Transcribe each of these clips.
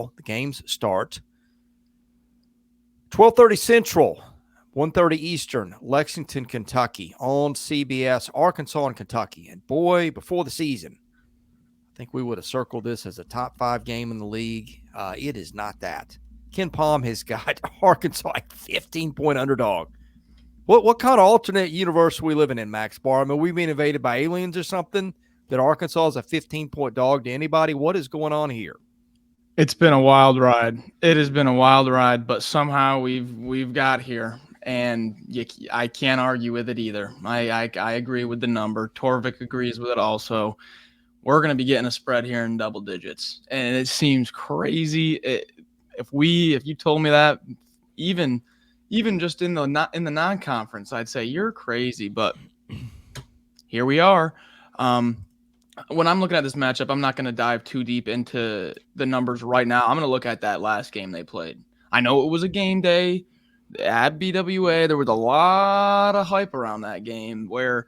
basketball. The games start 12:30 Central, 1:30 Eastern, Lexington, Kentucky on CBS, Arkansas and Kentucky. And boy, before the season, I think we would have circled this as a top 5 game in the league. It is not that. Ken Palm has got Arkansas a 15-point underdog. What kind of alternate universe are we living in, Max Barr? I mean, are we being invaded by aliens or something? That Arkansas is a 15-point dog to anybody? What is going on here? It's been a wild ride. It has been a wild ride, but somehow we've got here, and I can't argue with it either. I agree with the number. Torvik agrees with it also. We're going to be getting a spread here in double digits, and it seems crazy. If you told me that, even just in the non-conference, I'd say you're crazy. But here we are. When I'm looking at this matchup, I'm not going to dive too deep into the numbers right now. I'm going to look at that last game they played. I know it was a game day at BWA. There was a lot of hype around that game where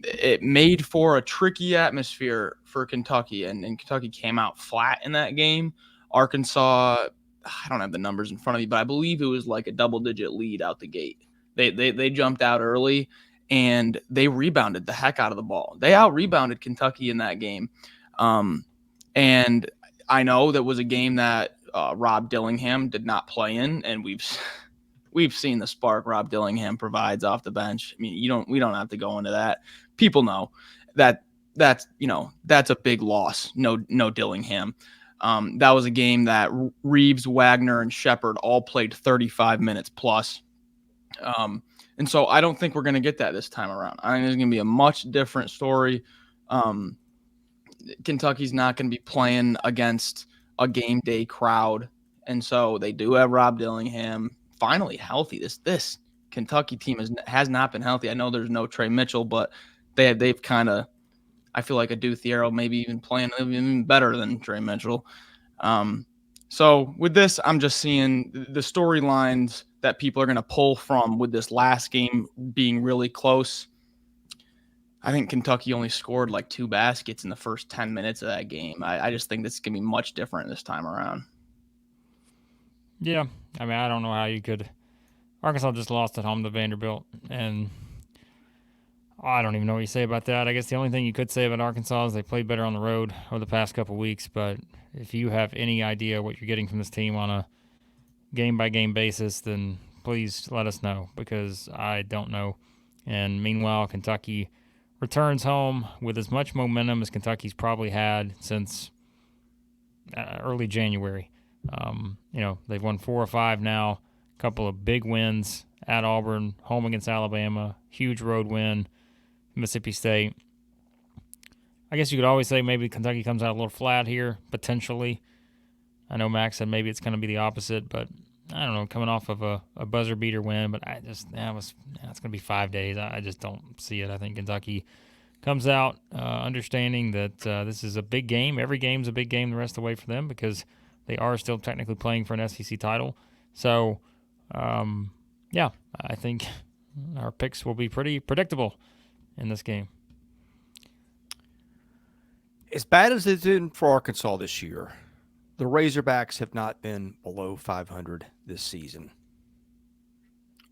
it made for a tricky atmosphere for Kentucky, and Kentucky came out flat in that game. Arkansas, I don't have the numbers in front of me, but I believe it was like a double-digit lead out the gate. They jumped out early, and they rebounded the heck out of the ball. They out-rebounded Kentucky in that game. And I know that was a game that Rob Dillingham did not play in, and we've seen the spark Rob Dillingham provides off the bench. I mean, we don't have to go into that. People know that's a big loss. No Dillingham. That was a game that Reeves, Wagner, and Shepard all played 35 minutes plus. And so I don't think we're going to get that this time around. I think it's going to be a much different story. Kentucky's not going to be playing against a game day crowd. And so they do have Rob Dillingham finally healthy. This Kentucky team has not been healthy. I know there's no Trey Mitchell, but they've kind of, I feel like Adu Thiero maybe even playing even better than Trey Mitchell. So with this, I'm just seeing the storylines that people are going to pull from with this last game being really close. I think Kentucky only scored like 2 baskets in the first 10 minutes of that game. I just think this is going to be much different this time around. Yeah, I mean, I don't know how you could. Arkansas just lost at home to Vanderbilt, and I don't even know what you say about that. I guess the only thing you could say about Arkansas is they played better on the road over the past couple weeks, but if you have any idea what you're getting from this team on a game-by-game basis, then please let us know, because I don't know. And meanwhile, Kentucky returns home with as much momentum as Kentucky's probably had since early January. They've won 4 or 5 now, a couple of big wins at Auburn, home against Alabama, huge road win, Mississippi State. I guess you could always say maybe Kentucky comes out a little flat here, potentially. I know Max said maybe it's going to be the opposite, but I don't know, coming off of a buzzer beater win, but it's going to be 5 days. I just don't see it. I think Kentucky comes out understanding that this is a big game. Every game's a big game the rest of the way for them, because they are still technically playing for an SEC title. So, I think our picks will be pretty predictable in this game. As bad as it's been for Arkansas this year, the Razorbacks have not been below 500 this season.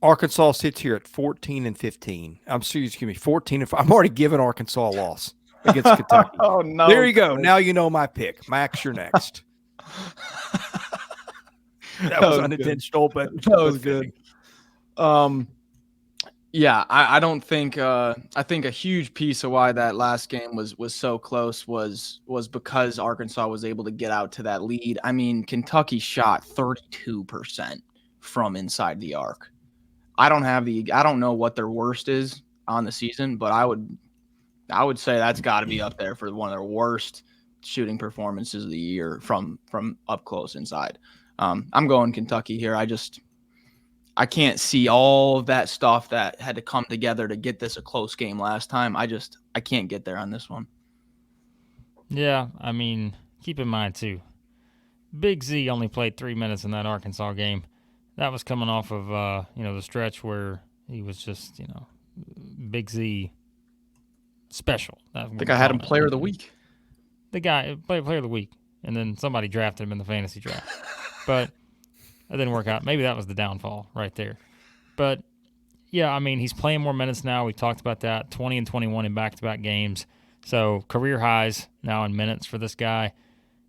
Arkansas sits here at 14-15. Excuse me, 14-5. I'm already giving Arkansas a loss against Kentucky. Oh no! There you go. Now you know my pick. Max, you're next. That was unintentional, but that was good. I don't think. I think a huge piece of why that last game was so close was because Arkansas was able to get out to that lead. I mean, Kentucky shot 32% from inside the arc. I don't know what their worst is on the season, but I would say that's got to be up there for one of their worst shooting performances of the year from up close inside. I'm going Kentucky here. I can't see all of that stuff that had to come together to get this a close game last time. I can't get there on this one. Yeah, I mean, keep in mind too, Big Z only played 3 minutes in that Arkansas game. That was coming off of the stretch where he was just Big Z special. I think I had him player of the week. The guy player of the week, and then somebody drafted him in the fantasy draft. But that didn't work out. Maybe that was the downfall right there. But, yeah, I mean, he's playing more minutes now. We talked about that, 20 and 21 in back-to-back games. So career highs now in minutes for this guy.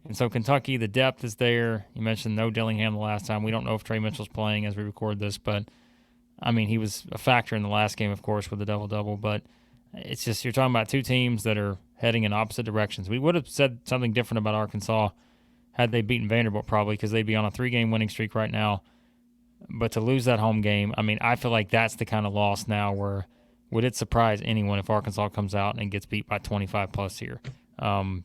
And so Kentucky, the depth is there. You mentioned no Dillingham the last time. We don't know if Trey Mitchell's playing as we record this, but, I mean, he was a factor in the last game, of course, with the double-double. But it's just you're talking about two teams that are heading in opposite directions. We would have said something different about Arkansas had they beaten Vanderbilt probably because they'd be on a 3-game winning streak right now. But to lose that home game, I mean, I feel like that's the kind of loss now where would it surprise anyone if Arkansas comes out and gets beat by 25-plus here?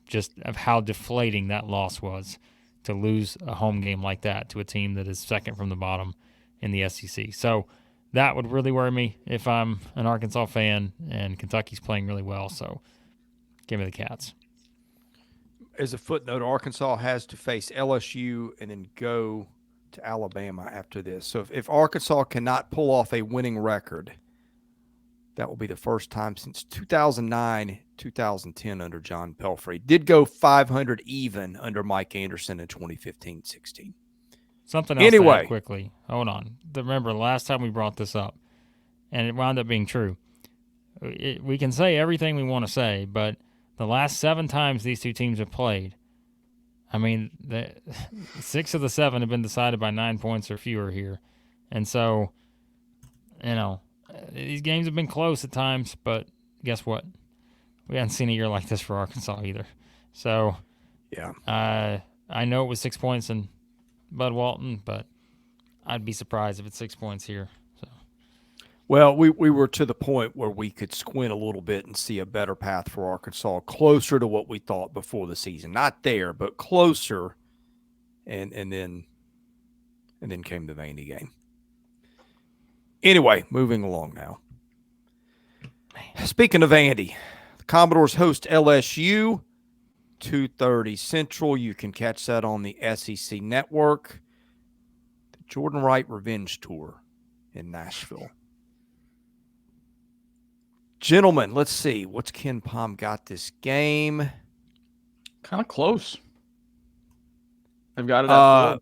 Just of how deflating that loss was to lose a home game like that to a team that is second from the bottom in the SEC. So that would really worry me if I'm an Arkansas fan, and Kentucky's playing really well. So give me the Cats. As a footnote, Arkansas has to face LSU and then go to Alabama after this. So if Arkansas cannot pull off a winning record, that will be the first time since 2009, 2010 under John Pelfrey. Did go 500 even under Mike Anderson in 2015-16. Something else to add quickly. Hold on. Remember, last time we brought this up, and it wound up being true. We can say everything we want to say, but the last 7 times these two teams have played, I mean, 6 of the 7 have been decided by 9 points or fewer here. And so, you know, these games have been close at times, but guess what? We haven't seen a year like this for Arkansas either. So, yeah, I know it was 6 points in Bud Walton, but I'd be surprised if it's 6 points here. So, well, we were to the point where we could squint a little bit and see a better path for Arkansas, closer to what we thought before the season. Not there, but closer. And then came the Vandy game. Anyway, moving along now. Speaking of Vandy, the Commodores host LSU, 2:30 Central. You can catch that on the SEC Network. The Jordan Wright Revenge Tour in Nashville. Gentlemen, let's see. What's Ken Pom got this game? Kind of close. I've got it at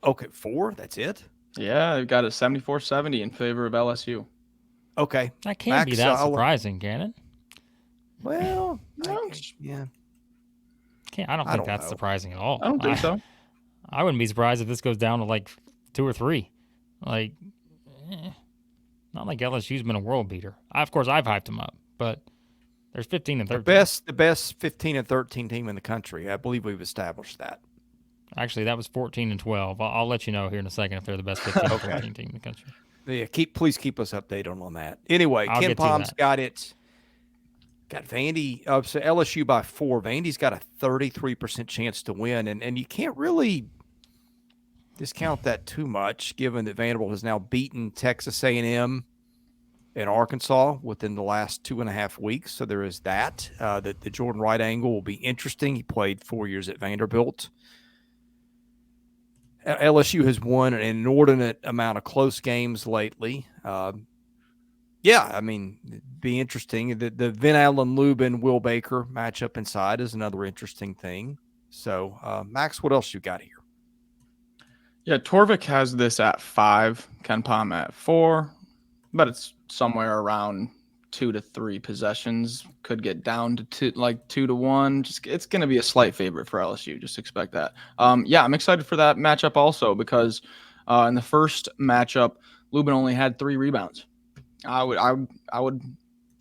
4. Okay, 4? That's it? Yeah, I've got it 74-70 in favor of LSU. Okay. That can't be that surprising, can it? Well, yeah. I don't think that's surprising at all. I don't think so. I wouldn't be surprised if this goes down to like 2 or 3. Like, not like LSU's been a world beater. Of course, I've hyped them up, but there's 15 and 13. The best 15 and 13 team in the country. I believe we've established that. Actually, that was 14 and 12. I'll let you know here in a second if they're the best 15 and 14 team in the country. Yeah, please keep us updated on that. Anyway, Ken Pom's got it. Got Vandy, so LSU by 4. Vandy's got a 33% chance to win, and you can't really discount that too much, given that Vanderbilt has now beaten Texas A&M and Arkansas within the last 2.5 weeks. So there is that. The Jordan Wright angle will be interesting. He played 4 years at Vanderbilt. LSU has won an inordinate amount of close games lately. Yeah, I mean, it'd be interesting. The Vin Allen, Lubin, Will Baker matchup inside is another interesting thing. So, Max, what else you got here? Yeah, Torvik has this at 5, Ken Pom at 4, but it's somewhere around 2 to 3 possessions. Could get down to 2 to 1. It's going to be a slight favorite for LSU. Just expect that. Yeah, I'm excited for that matchup also because in the first matchup, Lubin only had 3 rebounds. I would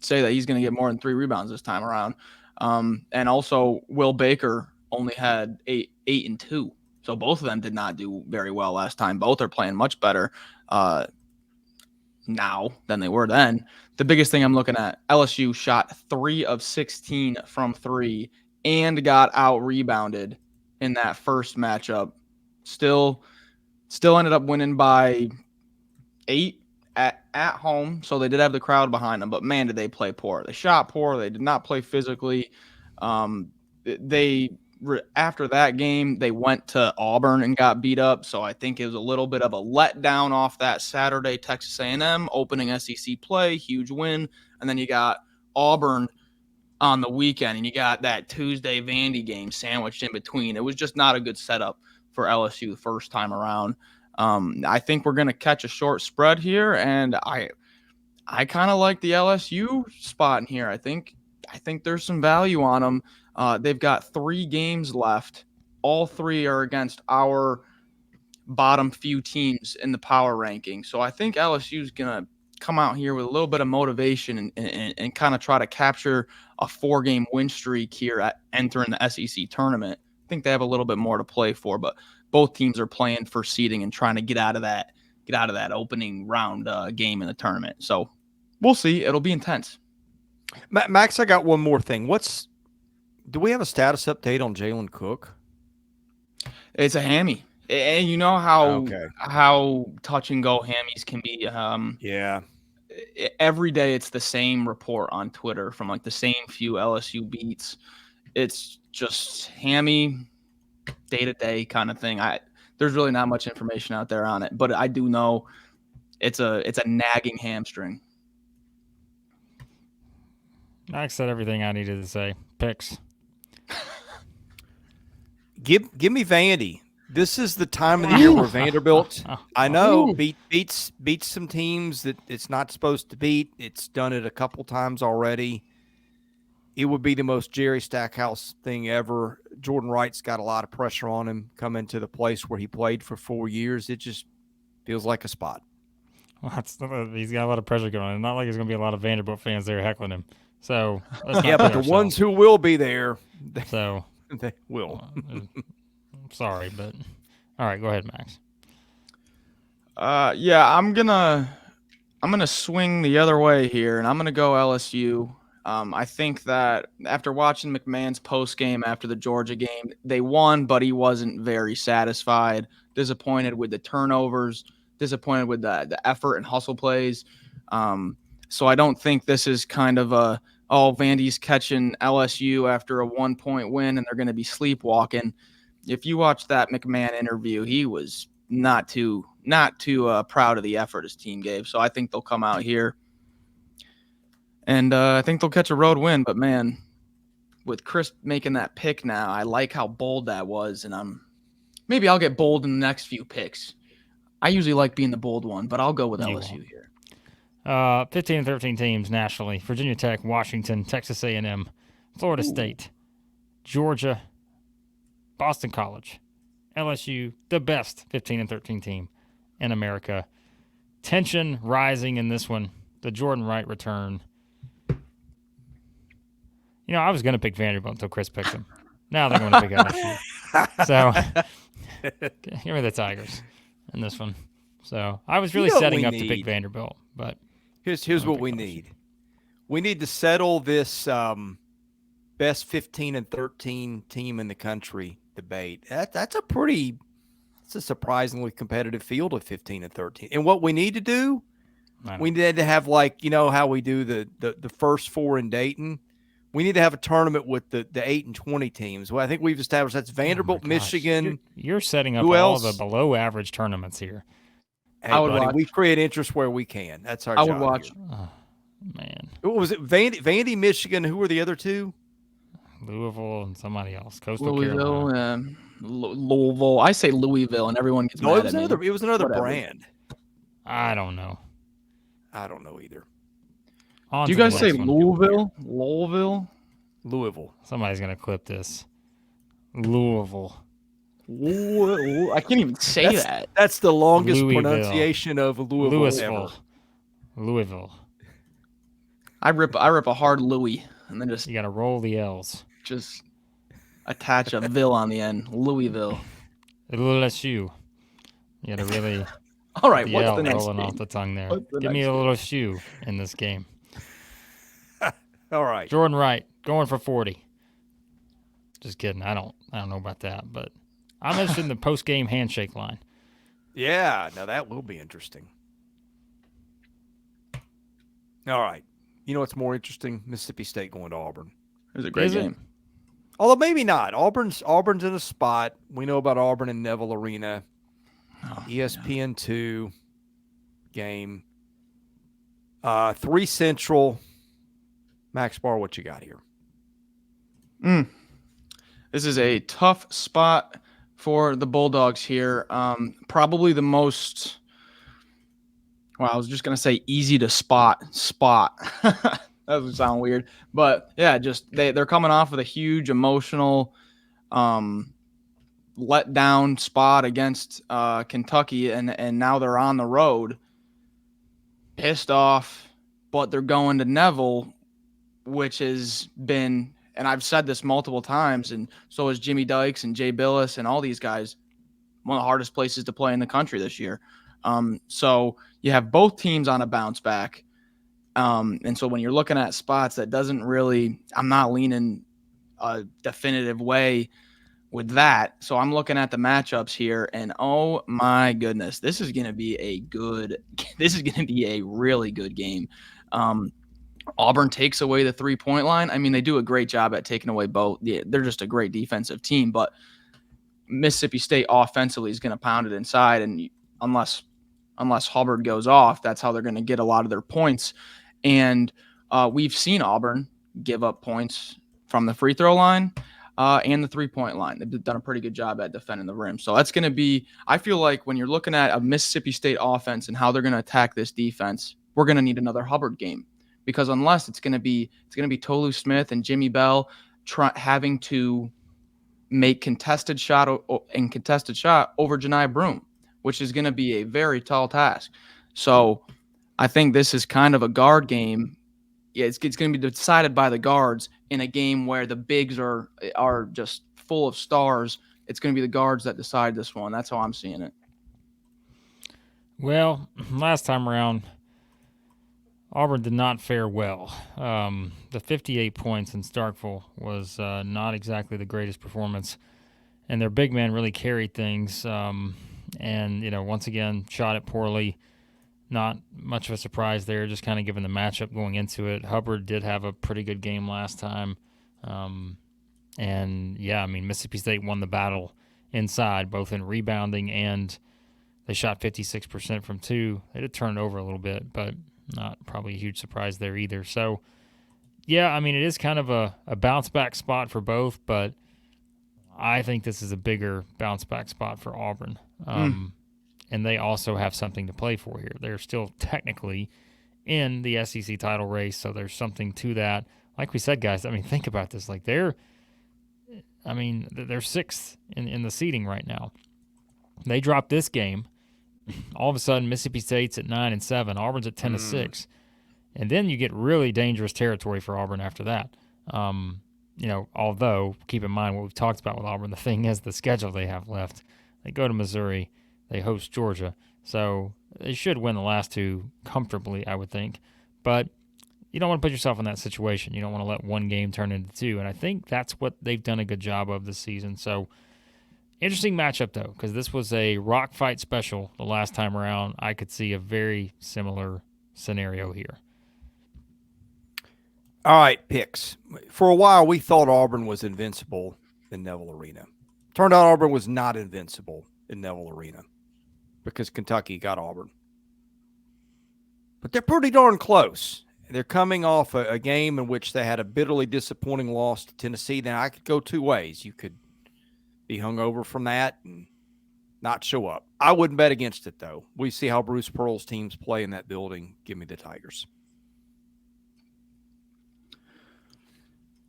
say that he's going to get more than 3 rebounds this time around. And also, Will Baker only had 8 and 2. So both of them did not do very well last time. Both are playing much better now than they were then. The biggest thing I'm looking at, LSU shot 3 of 16 from 3 and got out-rebounded in that first matchup. Still ended up winning by 8 at home, so they did have the crowd behind them, but man, did they play poor. They shot poor. They did not play physically. After that game, they went to Auburn and got beat up, so I think it was a little bit of a letdown off that Saturday. Texas A&M opening SEC play, huge win, and then you got Auburn on the weekend, and you got that Tuesday Vandy game sandwiched in between. It was just not a good setup for LSU the first time around. I think we're going to catch a short spread here, and I kind of like the LSU spot in here. I think there's some value on them. They've got 3 games left. All 3 are against our bottom few teams in the power ranking. So I think LSU is going to come out here with a little bit of motivation and kind of try to capture a 4-game win streak here at entering the SEC tournament. I think they have a little bit more to play for, but both teams are playing for seeding and trying to get out of that opening round game in the tournament. So we'll see. It'll be intense. Max, I got one more thing. Do we have a status update on Jalen Cook? It's a hammy. And you know how touch and go hammies can be. Yeah. Every day it's the same report on Twitter from like the same few LSU beats. It's just hammy, day-to-day kind of thing. There's really not much information out there on it, but I do know it's a nagging hamstring. Max said everything I needed to say. Picks. Give me Vandy. This is the time of the year where Vanderbilt, I know, beats some teams that it's not supposed to beat. It's done it a couple times already. It would be the most Jerry Stackhouse thing ever. Jordan Wright's got a lot of pressure on him coming to the place where he played for 4 years. It just feels like a spot. Well, he's got a lot of pressure going on. It's not like there's going to be a lot of Vanderbilt fans there heckling him. So yeah, but the ones who will be there, they will. I'm sorry, but all right, go ahead, Max. Yeah, I'm gonna swing the other way here, and I'm gonna go LSU. I think that after watching McMahon's post game after the Georgia game, they won, but he wasn't very satisfied. Disappointed with the turnovers. Disappointed with the effort and hustle plays. So I don't think this is kind of Vandy's catching LSU after a 1-point win and they're going to be sleepwalking. If you watch that McMahon interview, he was not too proud of the effort his team gave. So I think they'll come out here and I think they'll catch a road win. But man, with Chris making that pick now, I like how bold that was, and maybe I'll get bold in the next few picks. I usually like being the bold one, but I'll go with LSU here. 15 and 13 teams nationally: Virginia Tech, Washington, Texas A&M, Florida State, Georgia, Boston College, LSU, the best 15 and 13 team in America. Tension rising in this one. The Jordan Wright return. You know, I was going to pick Vanderbilt until Chris picked him. Now they're going to pick LSU. So give me the Tigers in this one. So I was really setting up to pick Vanderbilt, but here's what we need. We need to settle this best 15 and 13 team in the country debate. That's a surprisingly competitive field of 15 and 13. And what we need to do, we need to have, like, you know how we do the first 4 in Dayton. We need to have a tournament with the 8 and 20 teams. Well, I think we've established that's Vanderbilt, Michigan. You're setting up all the below average tournaments here. Hey, buddy, we create interest where we can. That's our job. I would watch. Oh, man. What was it? Vandy, Michigan. Who were the other two? Louisville and somebody else. Coastal Louisville, Carolina. Louisville. I say Louisville, and everyone gets mad at me. It was another brand. I don't know. I don't know either. Do you guys say Louisville? Louisville. Somebody's going to clip this. Louisville. I can't even say that. That's the longest pronunciation of Louisville ever. Louisville. I rip a hard Louis and then just you got to roll the L's. Just attach a ville on the end. Louisville. LSU. You got to really. All right. What's the next rolling game? Off the tongue there. Give me a little shoe in this game. All right. Jordan Wright going for 40. Just kidding. I don't know about that, but I'm interested in the post-game handshake line. Yeah, now that will be interesting. All right. You know what's more interesting? Mississippi State going to Auburn. It was a great game. Although maybe not. Auburn's in a spot. We know about Auburn and Neville Arena. ESPN2 game. 3 Central. Max Barr, what you got here? This is a tough spot for the Bulldogs here. Probably the most, well, I was just going to say easy to spot. That would sound weird. But yeah, just they're coming off with a huge emotional letdown spot against Kentucky, and now they're on the road, pissed off, but they're going to Neville, which has been, and I've said this multiple times, and so has Jimmy Dykes and Jay Billis and all these guys, one of the hardest places to play in the country this year. So you have both teams on a bounce back. And so when you're looking at spots, that doesn't really, I'm not leaning a definitive way with that. So I'm looking at the matchups here, and oh my goodness, this is going to be a really good game. Auburn takes away the 3-point line. I mean, they do a great job at taking away both. Yeah, they're just a great defensive team, but Mississippi State offensively is going to pound it inside, and unless Hubbard goes off, that's how they're going to get a lot of their points. And we've seen Auburn give up points from the free throw line and the 3-point line. They've done a pretty good job at defending the rim. So that's going to be, I feel like when you're looking at a Mississippi State offense and how they're going to attack this defense, we're going to need another Hubbard game, because unless it's going to be Tolu Smith and Jimmy Bell having to make contested shot over Janai Broom, which is going to be a very tall task. So I think this is kind of a guard game. Yeah, it's going to be decided by the guards in a game where the bigs are just full of stars. It's going to be the guards that decide this one. That's how I'm seeing it. Well, last time around, Auburn did not fare well. The 58 points in Starkville was not exactly the greatest performance, and their big man really carried things. And, once again, shot it poorly. Not much of a surprise there, just kind of given the matchup going into it. Hubbard did have a pretty good game last time. And, yeah, I mean, Mississippi State won the battle inside, both in rebounding, and they shot 56% from two. They did turn it over a little bit, but not probably a huge surprise there either. So, yeah, I mean, it is kind of a bounce-back spot for both, but I think this is a bigger bounce-back spot for Auburn. And they also have something to play for here. They're still technically in the SEC title race, so there's something to that. Like we said, guys, I mean, think about this. Like they're sixth in the seeding right now. They drop this game. All of a sudden, Mississippi State's at 9-7. Auburn's at 10-6. And then you get really dangerous territory for Auburn after that. Although, keep in mind what we've talked about with Auburn, the thing is the schedule they have left. They go to Missouri. They host Georgia. So they should win the last two comfortably, I would think. But you don't want to put yourself in that situation. You don't want to let one game turn into two. And I think that's what they've done a good job of this season. So interesting matchup, though, because this was a rock fight special the last time around. I could see a very similar scenario here. All right, picks. For a while, we thought Auburn was invincible in Neville Arena. Turned out Auburn was not invincible in Neville Arena because Kentucky got Auburn. But they're pretty darn close. They're coming off a game in which they had a bitterly disappointing loss to Tennessee. Now, I could go two ways. You could be hungover from that and not show up. I wouldn't bet against it, though. We see how Bruce Pearl's teams play in that building. Give me the Tigers.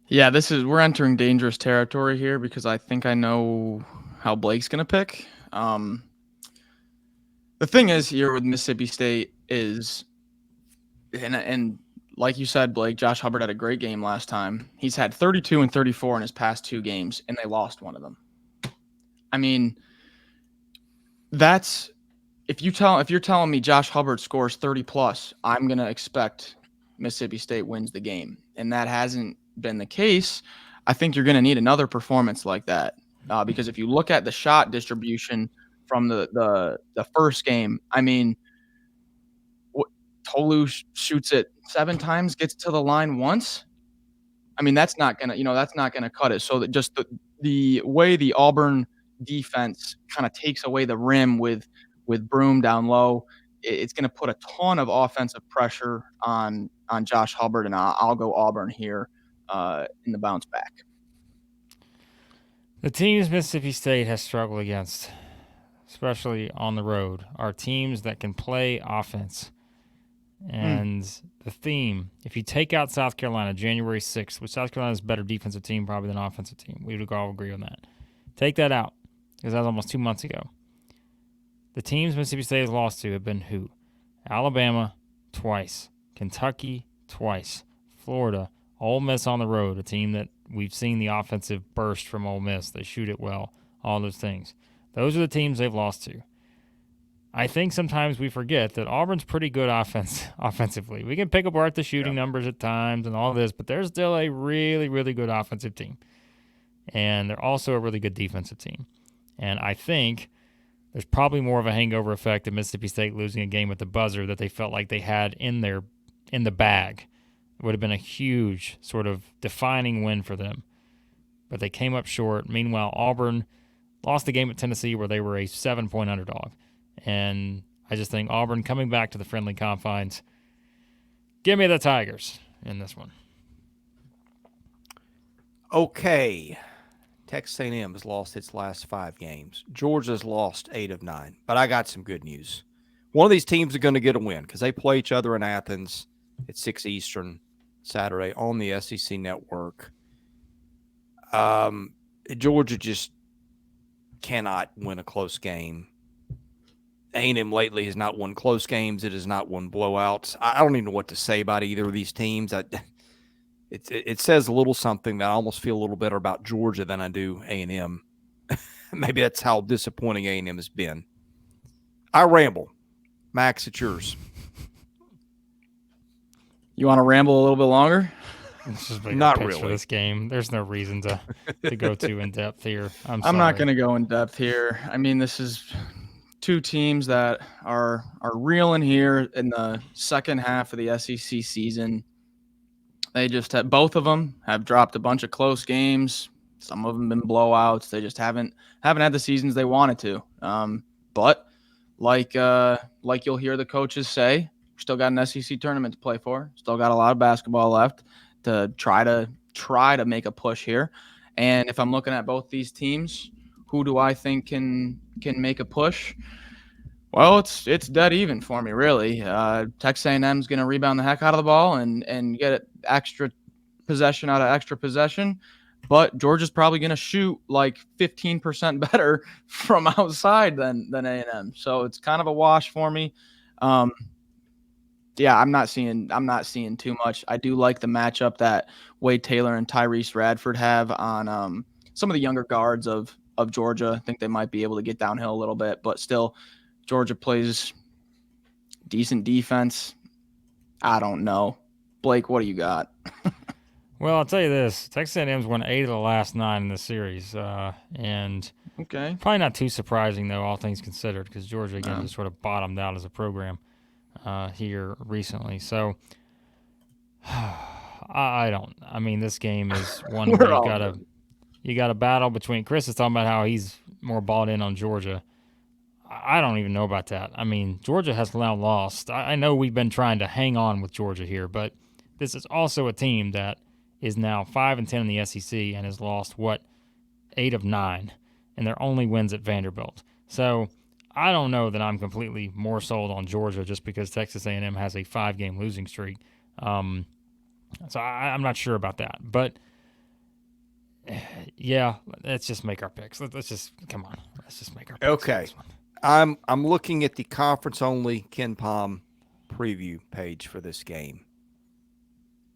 Yeah, we're entering dangerous territory here because I think I know how Blake's going to pick. The thing is here with Mississippi State is, and like you said, Blake, Josh Hubbard had a great game last time. He's had 32 and 34 in his past two games, and they lost one of them. I mean, that's if you're telling me Josh Hubbard scores 30 plus, I'm gonna expect Mississippi State wins the game, and that hasn't been the case. I think you're gonna need another performance like that because if you look at the shot distribution from the first game, I mean, Tolu shoots it 7 times, gets to the line once. I mean, that's not gonna cut it. So that just the way the Auburn defense kind of takes away the rim with Broom down low, it's gonna put a ton of offensive pressure on Josh Hubbard, and I'll go Auburn here in the bounce back. The teams Mississippi State has struggled against, especially on the road, are teams that can play offense. And the theme, if you take out South Carolina, January 6th, which South Carolina's a better defensive team probably than offensive team. We would all agree on that. Take that out, because that was almost 2 months ago. The teams Mississippi State has lost to have been who? Alabama, twice. Kentucky, twice. Florida, Ole Miss on the road, a team that we've seen the offensive burst from Ole Miss. They shoot it well, all those things. Those are the teams they've lost to. I think sometimes we forget that Auburn's pretty good offensively. We can pick apart the shooting numbers at times and all this, but they're still a really, really good offensive team. And they're also a really good defensive team. And I think there's probably more of a hangover effect of Mississippi State losing a game at the buzzer that they felt like they had in the bag. It would have been a huge sort of defining win for them. But they came up short. Meanwhile, Auburn lost the game at Tennessee where they were a 7-point underdog. And I just think Auburn coming back to the friendly confines, give me the Tigers in this one. Okay. Texas A&M has lost its last 5 games. Georgia's lost 8 of 9. But I got some good news. One of these teams are going to get a win because they play each other in Athens at 6 Eastern Saturday on the SEC Network. Georgia just cannot win a close game. A&M lately has not won close games. It has not won blowouts. I don't even know what to say about either of these teams. It says a little something that I almost feel a little better about Georgia than I do A&M. Maybe that's how disappointing A&M has been. I ramble. Max, it's yours. You want to ramble a little bit longer? Let's just make Not a pitch really. for this game. There's no reason to go too in depth here. I'm not going to go in depth here. I mean, this is two teams that are reeling here in the second half of the SEC season. They just have, both of them have dropped a bunch of close games. Some of them been blowouts. They just haven't had the seasons they wanted to. But like you'll hear the coaches say, still got an SEC tournament to play for. Still got a lot of basketball left to try to make a push here. And if I'm looking at both these teams, who do I think can make a push? Well, it's dead even for me, really. Texas A&M's going to rebound the heck out of the ball and get extra possession out of extra possession. But Georgia's probably going to shoot like 15% better from outside than A&M. So it's kind of a wash for me. Yeah, I'm not seeing too much. I do like the matchup that Wade Taylor and Tyrese Radford have on some of the younger guards of Georgia. I think they might be able to get downhill a little bit, but still Georgia plays decent defense. I don't know. Blake, what do you got? Well, I'll tell you this. Texas A&M's won 8 of the last 9 in the series. And okay, probably not too surprising, though, all things considered, because Georgia, again, just sort of bottomed out as a program here recently. So, I mean, this game is one where you got a battle between – Chris is talking about how he's more balled in on Georgia. I don't even know about that. I mean, Georgia has now lost. I know we've been trying to hang on with Georgia here, but this is also a team that is now 5-10 in the SEC and has lost, 8 of 9, and their only wins at Vanderbilt. So I don't know that I'm completely more sold on Georgia just because Texas A&M has a 5-game losing streak. So I'm not sure about that. But, yeah, let's just make our picks. Let's just make our picks. Okay. I'm looking at the conference-only Ken Palm preview page for this game.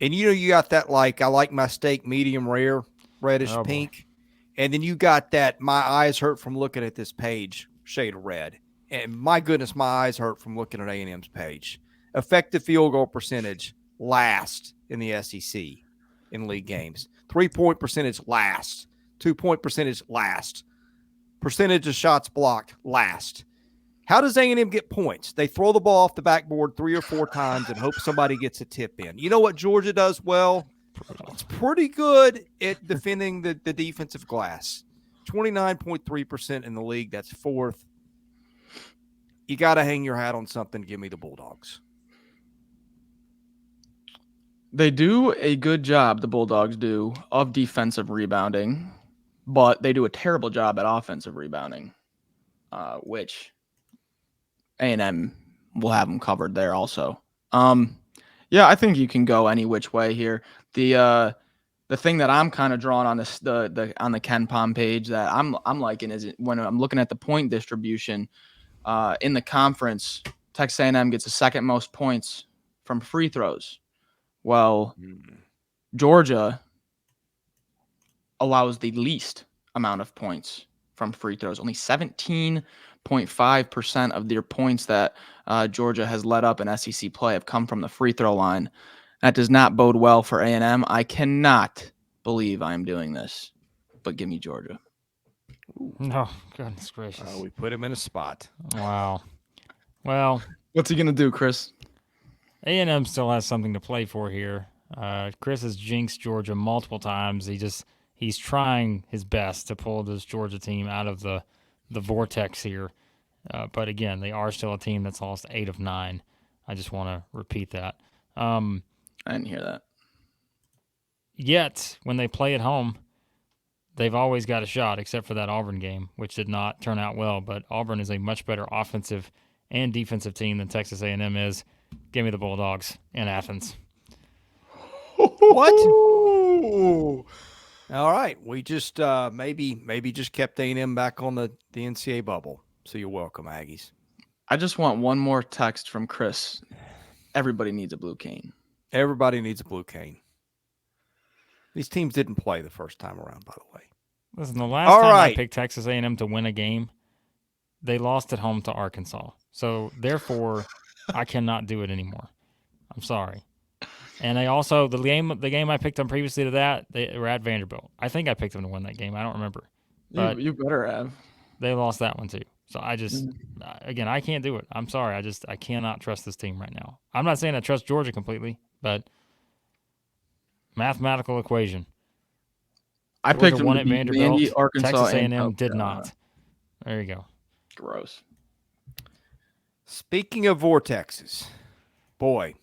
And you got that, like, I like my steak medium rare, reddish pink. And then you got that my eyes hurt from looking at this page shade of red. And my goodness, my eyes hurt from looking at A&M's page. Effective field goal percentage, last in the SEC in league games. 3-point percentage, last. 2-point percentage, last. Percentage of shots blocked, last. How does A&M get points? They throw the ball off the backboard 3 or 4 times and hope somebody gets a tip in. You know what Georgia does well? It's pretty good at defending the defensive glass. 29.3% in the league. That's 4th. You got to hang your hat on something. Give me the Bulldogs. They do a good job, the Bulldogs do, of defensive rebounding. but they do a terrible job at offensive rebounding, which A&M will have them covered there also. Yeah, I think you can go any which way here. The thing that I'm kind of drawing on this on the Ken Pom page that I'm liking is when I'm looking at the point distribution in the conference, Texas A&M gets the second most points from free throws. Well, Georgia allows the least amount of points from free throws. Only 17.5% of their points that Georgia has let up in SEC play have come from the free throw line. That does not bode well for A&M. I cannot believe I am doing this, but give me Georgia. No, goodness gracious. We put him in a spot. Wow. Well, what's he going to do, Chris? A&M still has something to play for here. Chris has jinxed Georgia multiple times. He's trying his best to pull this Georgia team out of the vortex here. But again, they are still a team that's lost 8 of 9. I just want to repeat that. I didn't hear that. Yet, when they play at home, they've always got a shot, except for that Auburn game, which did not turn out well. But Auburn is a much better offensive and defensive team than Texas A&M is. Give me the Bulldogs in Athens. What? All right, we just maybe just kept A&M back on the NCAA bubble. So you're welcome, Aggies. I just want one more text from Chris. Everybody needs a blue cane. Everybody needs a blue cane. These teams didn't play the first time around, by the way. Listen, the last time I picked Texas A&M to win a game, they lost at home to Arkansas. So therefore, I cannot do it anymore. I'm sorry. And they also the game I picked them previously to that, they were at Vanderbilt. I think I picked them to win that game. I don't remember. But you better have. They lost that one too. So I just again, I can't do it. I'm sorry. I cannot trust this team right now. I'm not saying I trust Georgia completely, but mathematical equation. I Georgia picked them won to at beat Vanderbilt. Vandy, Arkansas, Texas A&M and did not. There you go. Gross. Speaking of vortexes, boy,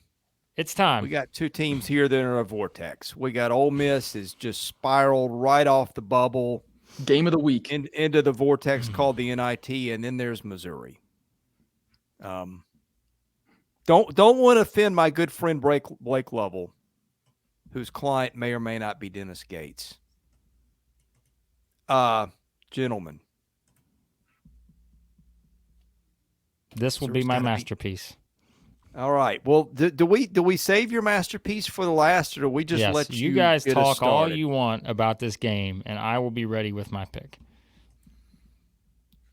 it's time. We got 2 teams here that are in a vortex. We got Ole Miss is just spiraled right off the bubble. Game of the week. Into the vortex called the NIT, and then there's Missouri. Don't want to offend my good friend Blake Lovell, whose client may or may not be Dennis Gates. Gentlemen. This will be my masterpiece. All right. Well, do we save your masterpiece for the last, or do we just let you guys talk all you want about this game, and I will be ready with my pick.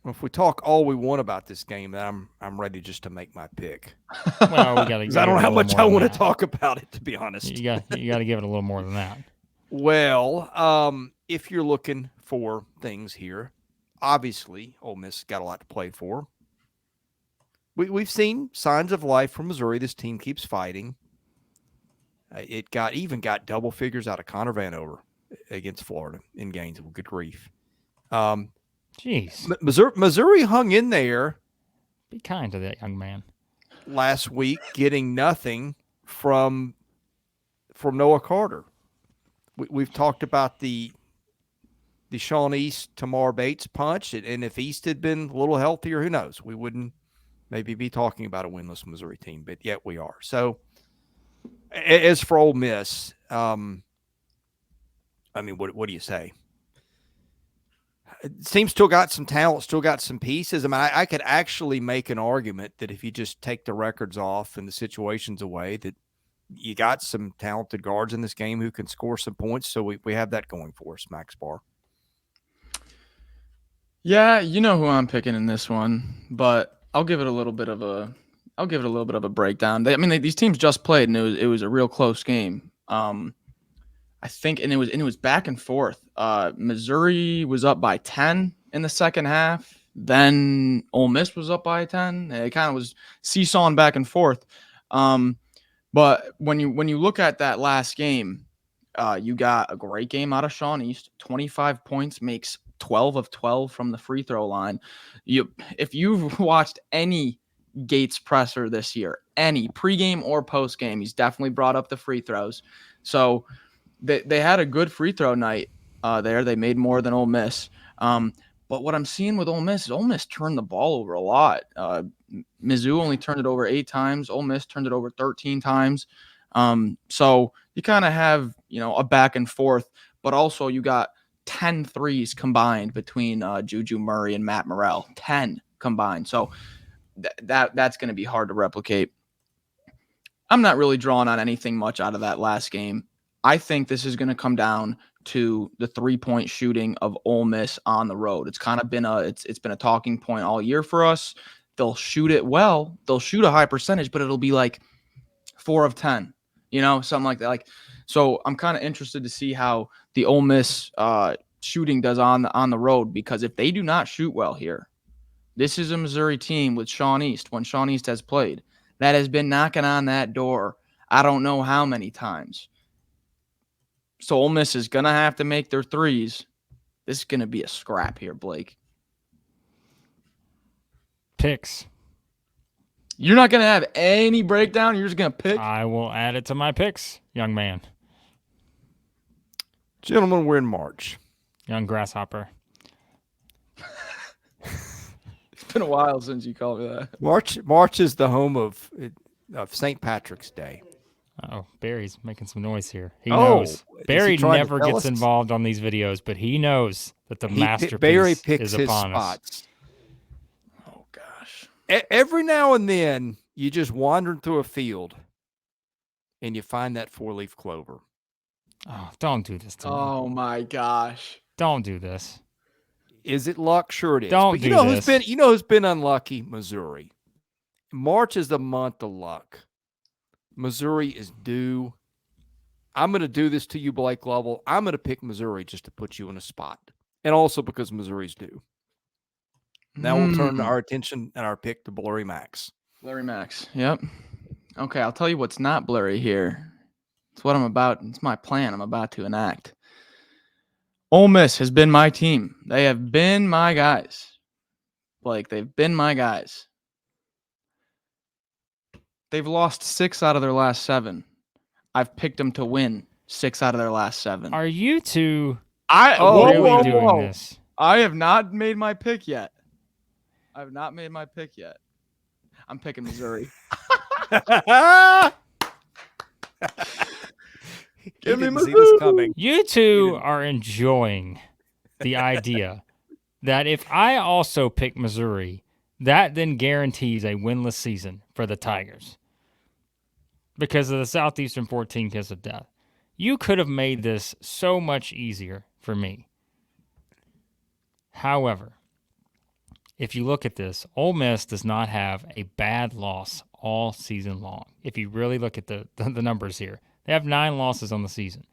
Well, if we talk all we want about this game, then I'm ready just to make my pick. Well, we got to. I don't know how much I want to talk about it, to be honest. You got to give it a little more than that. Well, if you're looking for things here, obviously Ole Miss got a lot to play for. We've seen signs of life from Missouri. This team keeps fighting. It got double figures out of Connor Vanover against Florida in Gainesville. Good grief. Jeez. Missouri hung in there. Be kind to that young man. Last week, getting nothing from Noah Carter. We've talked about the Sean East, Tamar Bates punch, and if East had been a little healthier, who knows? We wouldn't maybe be talking about a winless Missouri team, but yet we are. So, as for Ole Miss, I mean, what do you say? It seems still got some talent, still got some pieces. I mean, I could actually make an argument that if you just take the records off and the situations away, that you got some talented guards in this game who can score some points. So we have that going for us, Max Barr. Yeah, you know who I'm picking in this one, but I'll give it a little bit of a breakdown. These teams just played, and it was a real close game. I think, and it was back and forth. Missouri was up by 10 in the second half. Then Ole Miss was up by 10. It kind of was seesawing back and forth. But when you look at that last game, you got a great game out of Sean East. 25 points, makes 12 of 12 from the free throw line. If you've watched any Gates presser this year, any pregame or postgame, he's definitely brought up the free throws. So they had a good free throw night. there. They made more than Ole Miss. But what I'm seeing with Ole Miss is Ole Miss turned the ball over a lot. Mizzou only turned it over 8 times. Ole Miss turned it over 13 times. So you kind of have, a back and forth, but also you got 10 threes combined between Juju Murray and Matt Morrell. 10 combined. So that's going to be hard to replicate. I'm not really drawing on anything much out of that last game. I think this is going to come down to the 3-point shooting of Ole Miss on the road. It's kind of been it's been a talking point all year for us. They'll shoot it well. They'll shoot a high percentage, but it'll be like 4 of 10, something like that. So I'm kind of interested to see how the Ole Miss shooting does on the road, because if they do not shoot well here, this is a Missouri team with Sean East, when Sean East has played, that has been knocking on that door I don't know how many times. So Ole Miss is going to have to make their threes. This is going to be a scrap here, Blake. Picks. You're not going to have any breakdown? You're just going to pick? I will add it to my picks, young man. Gentlemen, we're in March. Young grasshopper. It's been a while since you called me that. March is the home of St. Patrick's Day. Oh, Barry's making some noise here. He knows. Barry never gets involved on these videos, but he knows that the masterpiece Barry picks is his upon spots. us. Oh, gosh. Every now and then, you just wandering through a field, and you find that 4-leaf clover. Oh, don't do this to me. Oh, my gosh. Don't do this. Is it luck? Sure it is. Don't do this. Who's been unlucky? Missouri. March is the month of luck. Missouri is due. I'm going to do this to you, Blake Lovell. I'm going to pick Missouri just to put you in a spot, and also because Missouri's due. Now we'll turn our attention and our pick to Blurry Max. Blurry Max. Yep. Okay, I'll tell you what's not blurry here. It's what I'm about. It's my plan I'm about to enact. Ole Miss has been my team. They have been my guys. Blake, they've been my guys. They've lost 6 out of their last 7. I've picked them to win 6 out of their last 7. Are you two really doing this? I have not made my pick yet. I'm picking Missouri. Give me see this coming. You two are enjoying the idea that if I also pick Missouri, that then guarantees a winless season for the Tigers because of the Southeastern 14 kiss of death. You could have made this so much easier for me. However, if you look at this, Ole Miss does not have a bad loss all season long. If you really look at the numbers here, they have 9 losses on the season.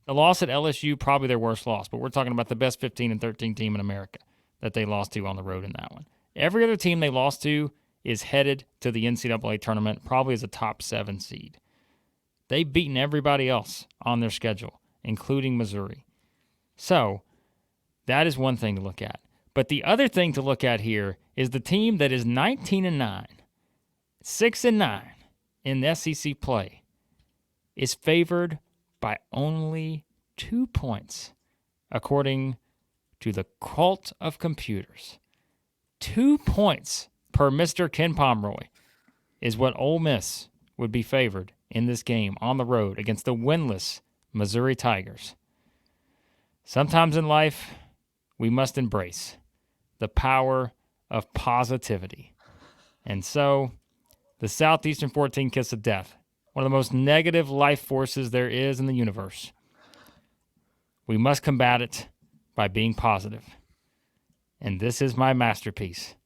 The loss at LSU, probably their worst loss, but we're talking about the best 15 and 13 team in America that they lost to on the road in that one. Every other team they lost to is headed to the NCAA tournament, probably as a top 7 seed. They've beaten everybody else on their schedule, including Missouri. So that is one thing to look at. But the other thing to look at here is the team that is 19-9, 6-9 in the SEC play is favored by only 2 points, according to the cult of computers. 2 points per Mr. Ken Pomeroy is what Ole Miss would be favored in this game on the road against the winless Missouri Tigers. Sometimes in life, we must embrace the power of positivity. And so, the Southeastern 14 kiss of death, one of the most negative life forces there is in the universe. We must combat it by being positive. And this is my masterpiece.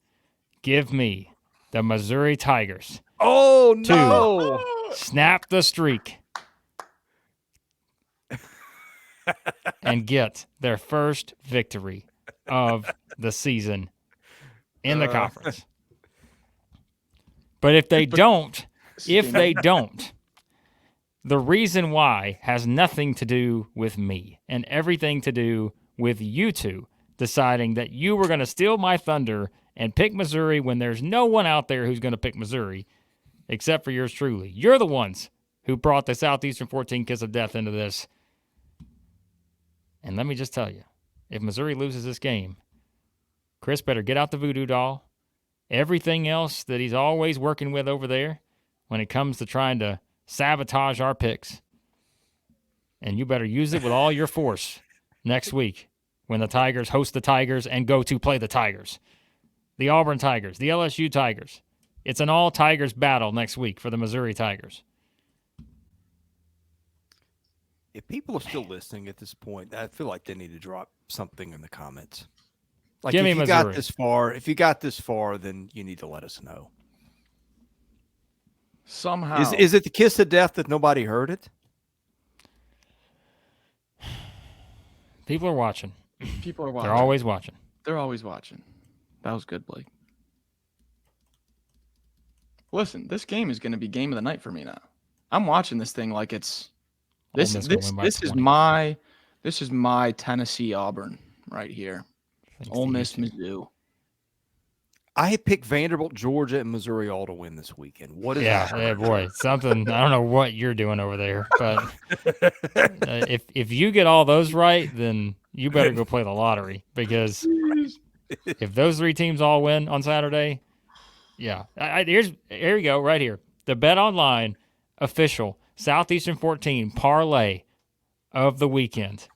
Give me the Missouri Tigers. Oh, no. To snap the streak and get their first victory of the season in the conference. But if they don't, the reason why has nothing to do with me and everything to do with you two deciding that you were going to steal my thunder and pick Missouri when there's no one out there who's going to pick Missouri except for yours truly. You're the ones who brought the Southeastern 14 kiss of death into this. And let me just tell you, if Missouri loses this game, Chris better get out the voodoo doll. Everything else that he's always working with over there when it comes to trying to sabotage our picks. And you better use it with all your force next week when the Tigers host the Tigers and go to play the Tigers. The Auburn Tigers, the LSU Tigers. It's an all-Tigers battle next week for the Missouri Tigers. If people are still listening at this point, I feel like they need to drop something in the comments. Like, Give me if you Missouri. got this far, then you need to let us know. Somehow. Is it the kiss of death that nobody heard it? People are watching. People are watching. They're always watching. They're always watching. That was good, Blake. Listen, this game is going to be game of the night for me now. I'm watching this thing like it's this is my Tennessee Auburn right here. Ole Miss, Mizzou. I had picked Vanderbilt, Georgia, and Missouri all to win this weekend. What is that? Yeah, boy, something. I don't know what you're doing over there, but if you get all those right, then you better go play the lottery, because if those three teams all win on Saturday, yeah. Here you go, right here. The Bet Online official Southeastern 14 parlay of the weekend.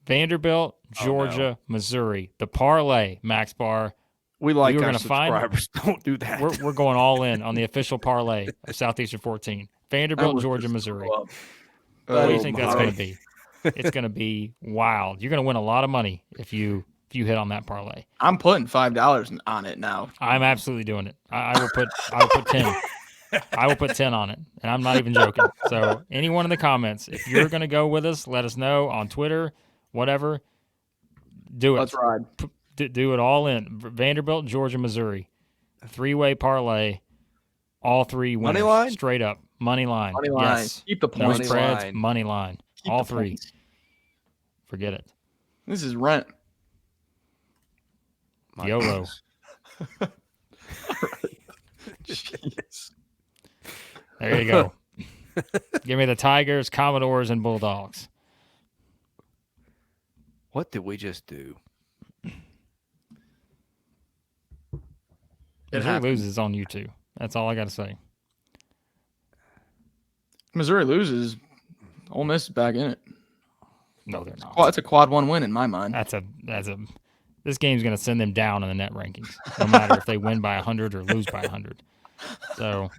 Vanderbilt, Georgia, Missouri. The parlay, Max Barr. We like our gonna subscribers. Don't do that. We're going all in on the official parlay of Southeastern 14 Vanderbilt, Georgia, Missouri. What do you think that's going to be? It's going to be wild. You're going to win a lot of money if you hit on that parlay. I'm putting $5 on it now. I'm absolutely doing it. I will put 10. I will put 10 on it, and I'm not even joking. So anyone in the comments, if you're going to go with us, let us know on Twitter, whatever. Do it. Let's ride. Do it all in. Vanderbilt, Georgia, Missouri. 3-way parlay. All three winners. Money line? Straight up. Money line. Money line. Yes. Keep the No points. spreads. Money line. Keep All the three. points. Forget it. This is rent. YOLO. Jeez. There you go. Give me the Tigers, Commodores, and Bulldogs. What did we just do? Missouri loses on YouTube. That's all I got to say. Missouri loses. Ole Miss is back in it. No, they're not. Well, it's a quad one win in my mind. This game's going to send them down in the net rankings, no matter if they win by 100 or lose by 100. So,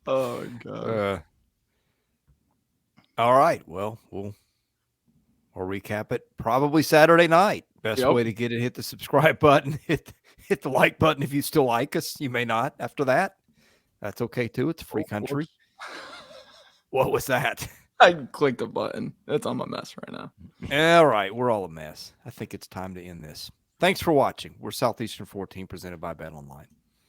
Oh god. All right. Well, we'll recap it probably Saturday night. Best way to get it: hit the subscribe button, hit the like button if you still like us. You may not after that. That's okay too. It's a free country. What was that? I clicked a button. That's on my mess right now. All right. We're all a mess. I think it's time to end this. Thanks for watching. We're Southeastern 14, presented by Bet Online.